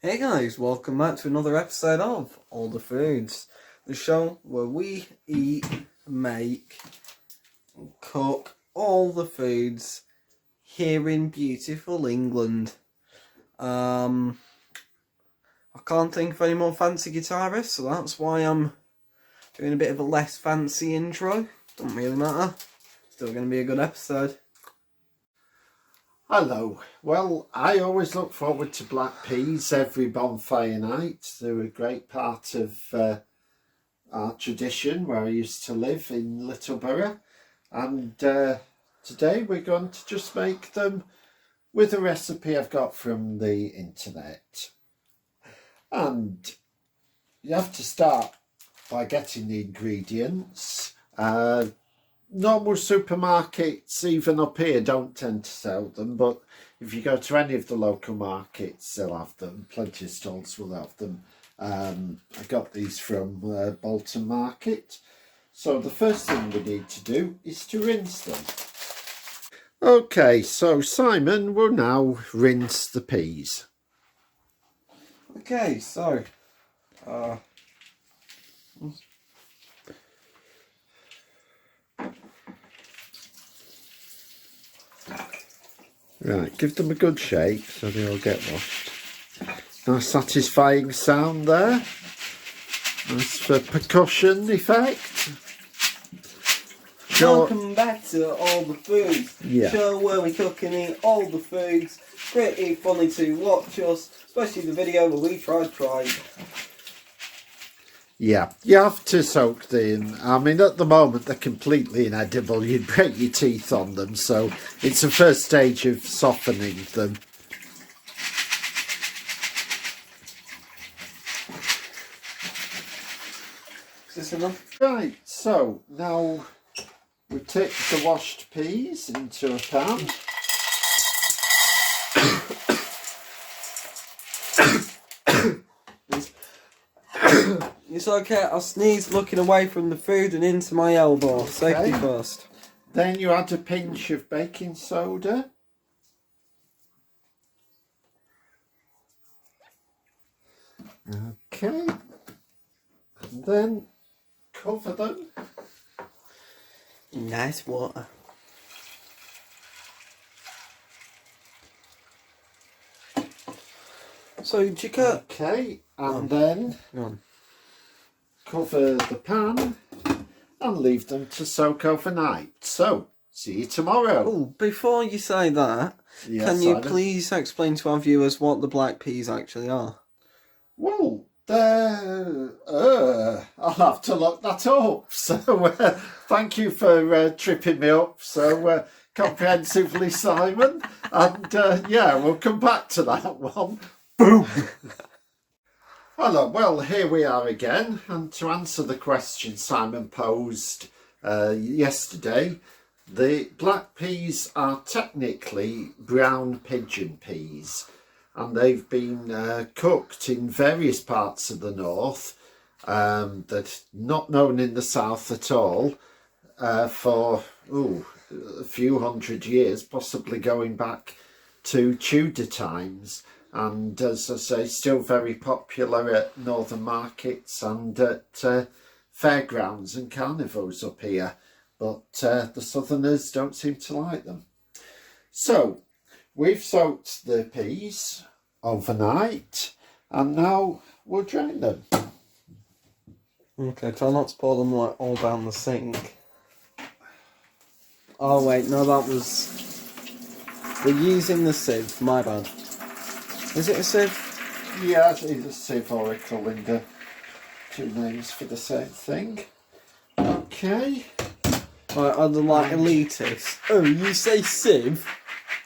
Hey guys, welcome back to another episode of All the Foods, the show where we eat, make, and cook all the foods here in beautiful England. I can't think of any more fancy guitarists, so that's why I'm doing a bit of a less fancy intro. Doesn't really matter. Still going to be a good episode. Hello. Well, I always look forward to black peas every bonfire night. They're a great part of our tradition where I used to live in Littleborough. And today we're going to just make them with a recipe I've got from the internet. And you have to start by getting the ingredients. Normal supermarkets, even up here, don't tend to sell them, but if you go to any of the local markets, they'll have them. Plenty of stalls will have them. I got these from Bolton Market. So the first thing we need to do is to rinse them. Okay, so Simon will now rinse the peas. Okay, so Right, give them a good shake so they all get washed. Nice satisfying sound there. Nice for percussion effect. welcome back to All the Foods, Yeah. show where we cook and eat all the foods. Pretty funny to watch us, especially the video where we tried. Yeah, you have to soak them. I mean, at the moment they're completely inedible. You'd break your teeth on them, so it's the first stage of softening them. Is this enough? Right, so now we take the washed peas into a pan. It's okay, I'll sneeze looking away from the food and into my elbow. Safety first. Then you add a pinch of baking soda. Okay. And then cover them. Nice water. So, Chica. Okay, and then Go on. cover the pan and leave them to soak overnight. So, see you tomorrow. Oh, before you say that, Yes, can you Simon? please explain to our viewers what the black peas actually are? Well, I'll have to look that up. So, thank you for tripping me up so comprehensively, Simon. And yeah, we'll come back to that one. Boom! Hello, well, here we are again. And to answer the question Simon posed yesterday, the black peas are technically brown pigeon peas. And they've been cooked in various parts of the north, that's not known in the south at all, for a few hundred years, possibly going back to Tudor times. And as I say, still very popular at northern markets and at fairgrounds and carnivals up here. But the southerners don't seem to like them. So, we've soaked the peas overnight and now we'll drain them. Okay, try not to pour them like all down the sink. Oh wait, no, that was... We're using the sieve, my bad. Is it a sieve? Yeah, it's either sieve or a colander. Two names for the same thing. Okay. Right, are the like elitist? Oh, you say sieve?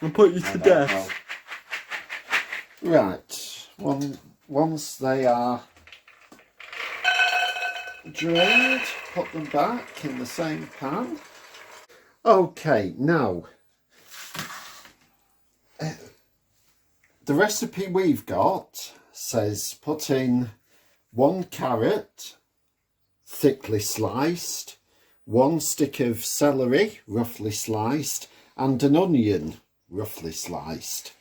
I'll put you to death. Right. Once they are drained, put them back in the same pan. Okay, now the recipe we've got says put in 1 carrot thickly sliced, 1 stick of celery roughly sliced, and an onion roughly sliced.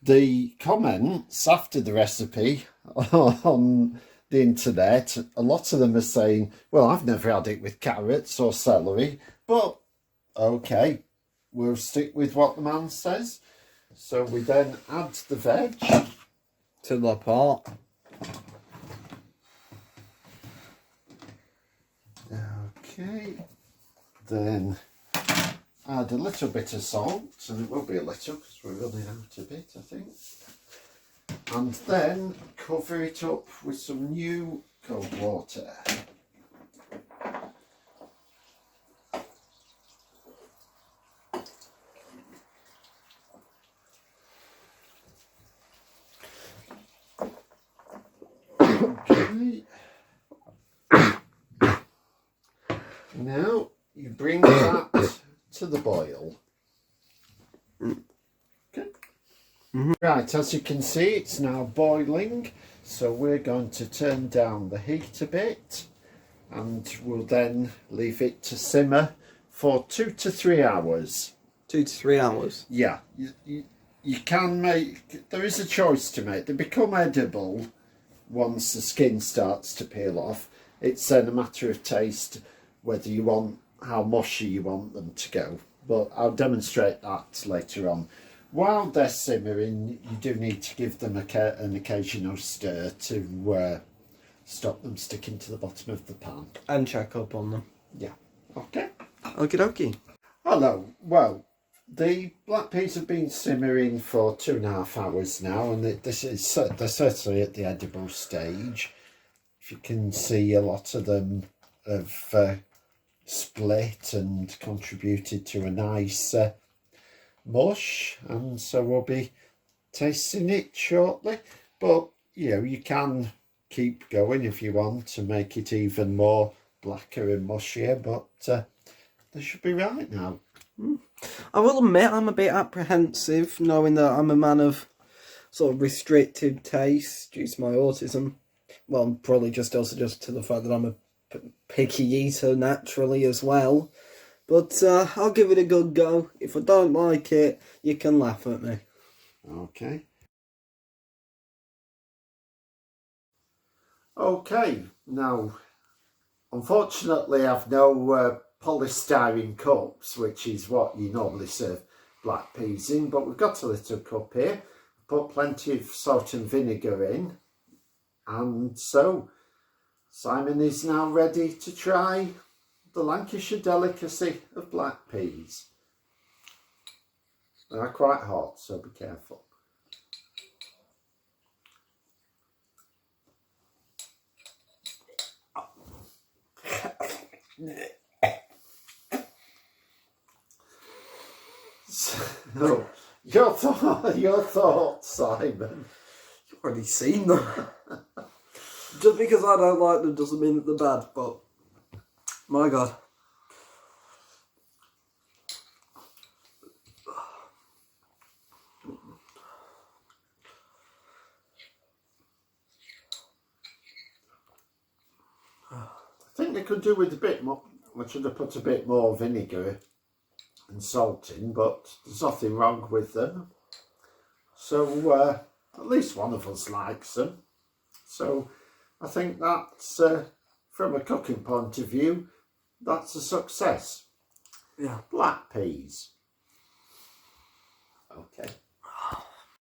the comments after the recipe on the internet, a lot of them are saying, well, I've never had it with carrots or celery, but okay, we'll stick with what the man says. So we then add the veg to the pot. Okay, then add a little bit of salt, and it will be a little because we're running out of it, I think. And then cover it up with some new cold water. Okay. Now you bring that to the boil. Okay. Right, as you can see, it's now boiling, so we're going to turn down the heat a bit, and we'll then leave it to simmer for 2 to 3 hours. 2 to 3 hours. Yeah, you can make, there is a choice to make. They become edible once the skin starts to peel off. It's then a matter of taste whether you want, how mushy you want them to go. But I'll demonstrate that later on. While they're simmering, you do need to give them an occasional stir to stop them sticking to the bottom of the pan. And check up on them. Yeah. Okay. Okie dokie. Hello. Well, the black peas have been simmering for 2.5 hours now, and they're certainly at the edible stage. If you can see, a lot of them have split and contributed to a nice mush, and so we'll be tasting it shortly. But you know, you can keep going if you want to make it even more blacker and mushier, but they should be right now. I will admit I'm a bit apprehensive, knowing that I'm a man of sort of restricted taste due to my autism. Well, probably just also just to the fact that I'm a picky eater naturally as well. But I'll give it a good go. If I don't like it, you can laugh at me. Okay. Okay, now, unfortunately I've no polystyrene cups, which is what you normally serve black peas in, but we've got a little cup here. Put plenty of salt and vinegar in, and so Simon is now ready to try the Lancashire delicacy of black peas. They are quite hot, so be careful. So, your thoughts, Simon? You've already seen them. Just because I don't like them doesn't mean that they're bad, but my God. I think they could do with a bit more. I should have put a bit more vinegar and salt in, but there's nothing wrong with them. So at least one of us likes them. So I think that's, from a cooking point of view, that's a success. Yeah. Black peas. Okay.